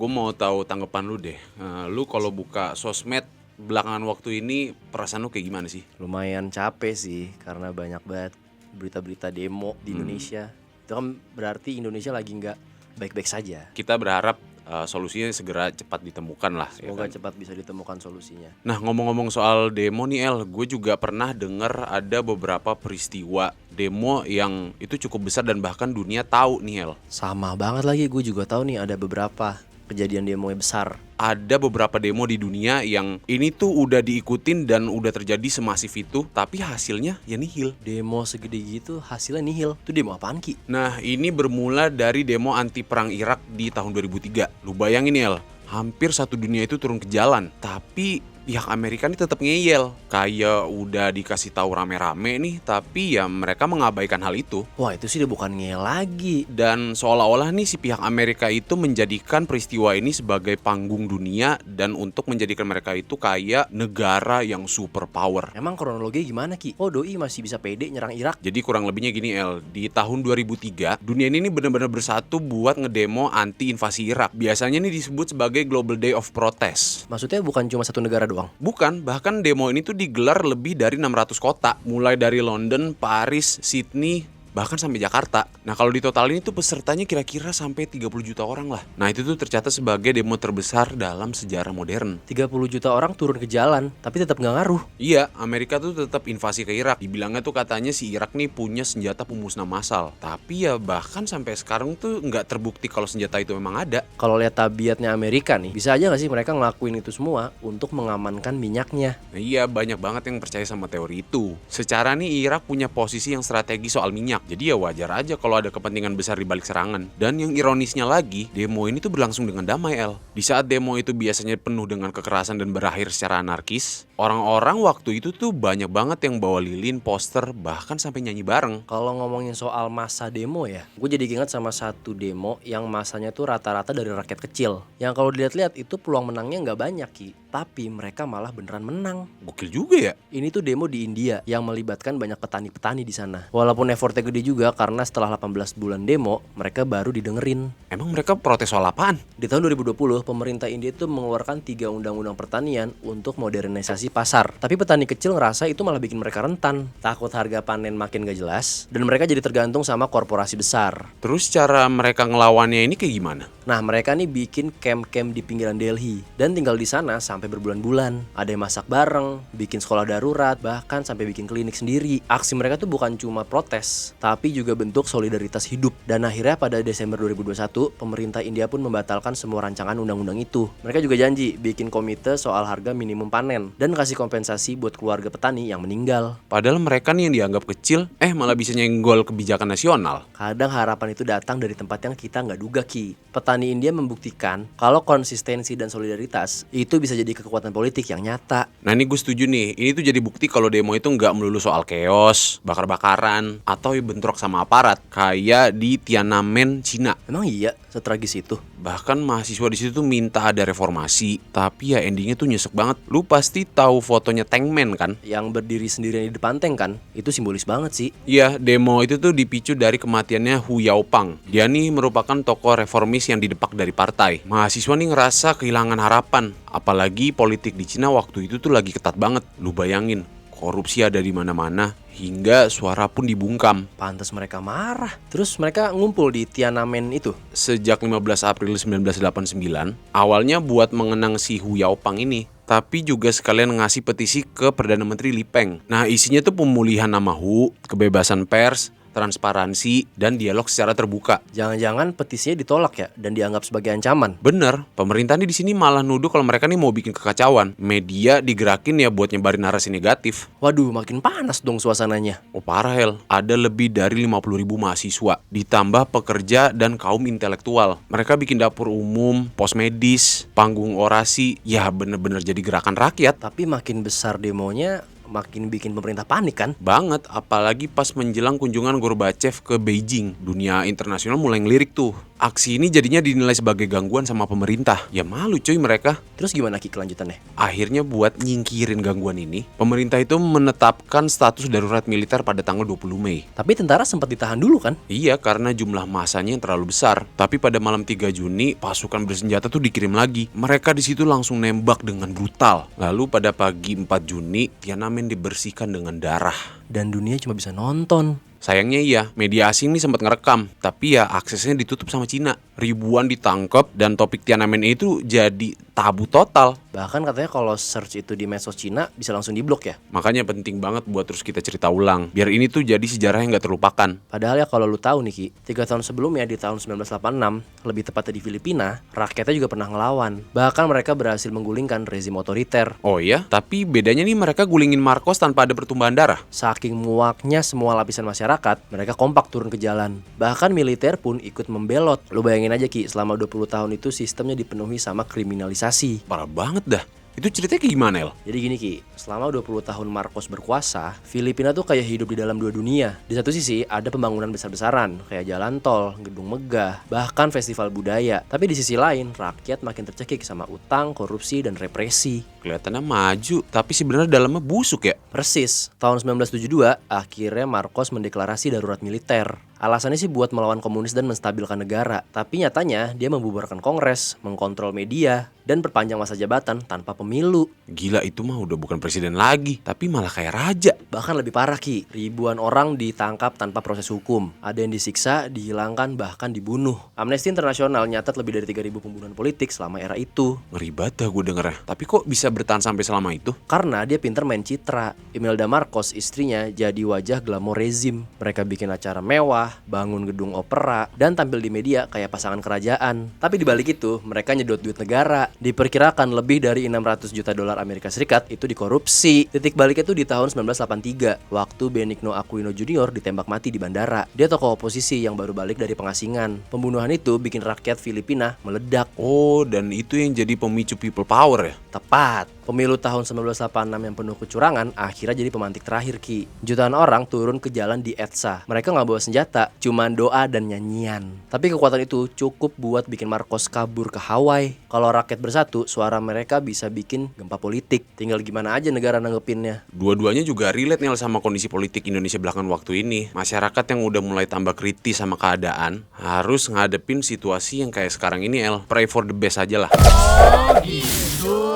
gue mau tahu tanggapan lu deh. Lu kalau buka sosmed belakangan waktu ini perasaan lu kayak gimana sih? Lumayan capek sih karena banyak banget berita-berita demo di Indonesia. Itu kan berarti Indonesia lagi nggak baik-baik saja. Kita berharap solusinya segera cepat ditemukan lah. Semoga Ya kan? cepat bisa ditemukan solusinya. Nah, ngomong-ngomong soal demo nih El, gue juga pernah denger ada beberapa peristiwa demo yang itu cukup besar dan bahkan dunia tahu nih El. Sama banget lagi, gue juga tahu nih ada beberapa kejadian demo yang besar. Ada beberapa demo di dunia yang ini tuh udah diikutin dan udah terjadi semasif itu, tapi hasilnya ya nihil. Demo segede gitu hasilnya nihil. Itu demo apaan Ki? Nah, ini bermula dari demo anti perang Irak di tahun 2003. Lu bayangin El, hampir satu dunia itu turun ke jalan, tapi pihak Amerika ini tetap ngeyel. Kayak udah dikasih tahu rame-rame nih, tapi ya mereka mengabaikan hal itu. Wah itu sih udah bukan ngeyel lagi. Dan seolah-olah nih si pihak Amerika itu menjadikan peristiwa ini sebagai panggung dunia dan untuk menjadikan mereka itu kayak negara yang super power. Emang kronologinya gimana Ki? Oh doi masih bisa pede nyerang Irak? Jadi kurang lebihnya gini El, di tahun 2003 dunia ini benar-benar bersatu buat ngedemo anti invasi Irak. Biasanya nih disebut sebagai Global Day of Protest. Maksudnya bukan cuma satu negara doang? Bukan, bahkan demo ini tuh digelar lebih dari 600 kota, mulai dari London, Paris, Sydney, bahkan sampai Jakarta. Nah kalau di total ini tuh pesertanya kira-kira sampai 30 juta orang lah. Nah itu tuh tercatat sebagai demo terbesar dalam sejarah modern. 30 juta orang turun ke jalan, tapi tetap nggak ngaruh. Iya, Amerika tuh tetap invasi ke Irak. Dibilangnya tuh katanya si Irak nih punya senjata pemusnah massal. Tapi ya bahkan sampai sekarang tuh nggak terbukti kalau senjata itu memang ada. Kalau lihat tabiatnya Amerika nih, bisa aja nggak sih mereka ngelakuin itu semua untuk mengamankan minyaknya? Nah, iya, banyak banget yang percaya sama teori itu. Secara nih Irak punya posisi yang strategis soal minyak. Jadi ya wajar aja kalau ada kepentingan besar di balik serangan. Dan yang ironisnya lagi, demo ini tuh berlangsung dengan damai El. Di saat demo itu biasanya penuh dengan kekerasan dan berakhir secara anarkis, orang-orang waktu itu tuh banyak banget yang bawa lilin, poster, bahkan sampai nyanyi bareng. Kalau ngomongin soal masa demo ya, gue jadi ingat sama satu demo yang masanya tuh rata-rata dari rakyat kecil. Yang kalau dilihat-lihat itu peluang menangnya nggak banyak Ki, tapi mereka malah beneran menang. Gokil juga ya. Ini tuh demo di India yang melibatkan banyak petani-petani di sana. Walaupun effortnya gede juga karena setelah 18 bulan demo, mereka baru didengerin. Emang mereka protes soal apaan? Di tahun 2020, pemerintah India itu mengeluarkan 3 undang-undang pertanian untuk modernisasi pasar. Tapi petani kecil ngerasa itu malah bikin mereka rentan. Takut harga panen makin gak jelas, dan mereka jadi tergantung sama korporasi besar. Terus cara mereka ngelawannya ini kayak gimana? Nah mereka nih bikin camp-camp di pinggiran Delhi dan tinggal di sana sampai berbulan-bulan. Ada yang masak bareng, bikin sekolah darurat, bahkan sampai bikin klinik sendiri. Aksi mereka tuh bukan cuma protes, tapi juga bentuk solidaritas hidup. Dan akhirnya pada Desember 2021, pemerintah India pun membatalkan semua rancangan undang-undang itu. Mereka juga janji bikin komite soal harga minimum panen dan kasih kompensasi buat keluarga petani yang meninggal. Padahal mereka nih yang dianggap kecil, malah bisa nyenggol kebijakan nasional. Kadang harapan itu datang dari tempat yang kita nggak duga Ki. Petani India membuktikan kalau konsistensi dan solidaritas itu bisa jadi kekuatan politik yang nyata. Nah ini gue setuju nih, ini tuh jadi bukti kalau demo itu nggak melulu soal chaos, bakar-bakaran, atau bentrok sama aparat kayak di Tiananmen, Cina. Emang iya setragis itu? Bahkan mahasiswa di situ tuh minta ada reformasi, tapi ya endingnya tuh nyesek banget. Lu pasti tahu fotonya Tankman kan? Yang berdiri sendirian di depan tank kan? Itu simbolis banget sih. Iya, demo itu tuh dipicu dari kematiannya Hu Yaopang. Dia nih merupakan tokoh reformis yang didepak dari partai. Mahasiswa nih ngerasa kehilangan harapan, apalagi politik di Cina waktu itu tuh lagi ketat banget. Lu bayangin, korupsi ada di mana-mana, hingga suara pun dibungkam. Pantas mereka marah. Terus mereka ngumpul di Tiananmen itu. Sejak 15 April 1989, awalnya buat mengenang si Hu Yaopang ini, tapi juga sekalian ngasih petisi ke Perdana Menteri Li Peng. Nah isinya tuh pemulihan nama Hu, kebebasan pers, transparansi, dan dialog secara terbuka. Jangan-jangan petisinya ditolak ya dan dianggap sebagai ancaman. Bener, pemerintah nih di sini malah nuduh kalau mereka nih mau bikin kekacauan. Media digerakin ya buat nyebarin narasi negatif. Waduh, makin panas dong suasananya. Oh parah Hel, ada lebih dari 50.000 mahasiswa, ditambah pekerja dan kaum intelektual. Mereka bikin dapur umum, pos medis, panggung orasi, ya bener-bener jadi gerakan rakyat. Tapi makin besar demonya, makin bikin pemerintah panik kan? Banget, apalagi pas menjelang kunjungan Gorbachev ke Beijing. Dunia internasional mulai ngelirik tuh. Aksi ini jadinya dinilai sebagai gangguan sama pemerintah. Ya malu cuy mereka. Terus gimana Ki kelanjutannya? Akhirnya buat nyingkirin gangguan ini, pemerintah itu menetapkan status darurat militer pada tanggal 20 Mei. Tapi tentara sempat ditahan dulu kan? Iya, karena jumlah masanya yang terlalu besar. Tapi pada malam 3 Juni, pasukan bersenjata tuh dikirim lagi. Mereka di situ langsung nembak dengan brutal. Lalu pada pagi 4 Juni, Tiananmen dibersihkan dengan darah. Dan dunia cuma bisa nonton. Sayangnya iya, media asing nih sempat ngerekam, tapi ya aksesnya ditutup sama Cina. Ribuan ditangkap dan topik Tiananmen itu jadi tabu total. Bahkan katanya kalau search itu di medsos Cina bisa langsung diblok ya. Makanya penting banget buat terus kita cerita ulang, biar ini tuh jadi sejarah yang gak terlupakan. Padahal ya kalau lu tahu nih Ki, 3 tahun sebelumnya di tahun 1986, lebih tepatnya di Filipina, rakyatnya juga pernah ngelawan. Bahkan mereka berhasil menggulingkan rezim otoriter. Oh iya, tapi bedanya nih mereka gulingin Marcos tanpa ada pertumbuhan darah. Saking muaknya semua lapisan masyarakat, mereka kompak turun ke jalan. Bahkan militer pun ikut membelot. Lu bayangin aja Ki, selama 20 tahun itu sistemnya dipenuhi sama kriminalisasi. Parah banget dah. Itu ceritanya kayak gimana, El? Jadi gini Ki, selama 20 tahun Marcos berkuasa, Filipina tuh kayak hidup di dalam dua dunia. Di satu sisi ada pembangunan besar-besaran, kayak jalan tol, gedung megah, bahkan festival budaya. Tapi di sisi lain, rakyat makin tercekik sama utang, korupsi, dan represi. Kelihatannya maju, tapi sebenarnya dalamnya busuk ya. Persis, tahun 1972, akhirnya Marcos mendeklarasi darurat militer. Alasannya sih buat melawan komunis dan menstabilkan negara. Tapi nyatanya dia membubarkan kongres, mengkontrol media, dan perpanjang masa jabatan tanpa pemilu. Gila, itu mah udah bukan presiden lagi, tapi malah kayak raja. Bahkan lebih parah Ki, ribuan orang ditangkap tanpa proses hukum. Ada yang disiksa, dihilangkan, bahkan dibunuh. Amnesty Internasional nyatat lebih dari 3.000 pembunuhan politik selama era itu. Ngeri banget dah gue dengernya. Tapi kok bisa bertahan sampai selama itu? Karena dia pinter main citra. Imelda Marcos, istrinya, jadi wajah glamor rezim. Mereka bikin acara mewah, bangun gedung opera, dan tampil di media kayak pasangan kerajaan. Tapi dibalik itu, mereka nyedot duit negara. Diperkirakan lebih dari 600 juta dolar Amerika Serikat itu dikorupsi. Titik baliknya itu di tahun 1983, waktu Benigno Aquino Jr. ditembak mati di bandara. Dia tokoh oposisi yang baru balik dari pengasingan. Pembunuhan itu bikin rakyat Filipina meledak. Oh, dan itu yang jadi pemicu people power ya? Tepat. Pemilu tahun 1986 yang penuh kecurangan akhirnya jadi pemantik terakhir Ki. Jutaan orang turun ke jalan di EDSA. Mereka nggak bawa senjata, cuman doa dan nyanyian. Tapi kekuatan itu cukup buat bikin Marcos kabur ke Hawaii. Kalau rakyat bersatu, suara mereka bisa bikin gempa politik. Tinggal gimana aja negara nanggepinnya. Dua-duanya juga relate nih sama kondisi politik Indonesia belakangan waktu ini. Masyarakat yang udah mulai tambah kritis sama keadaan harus ngadepin situasi yang kayak sekarang ini, El. Pray for the best aja lah. Oh gitu.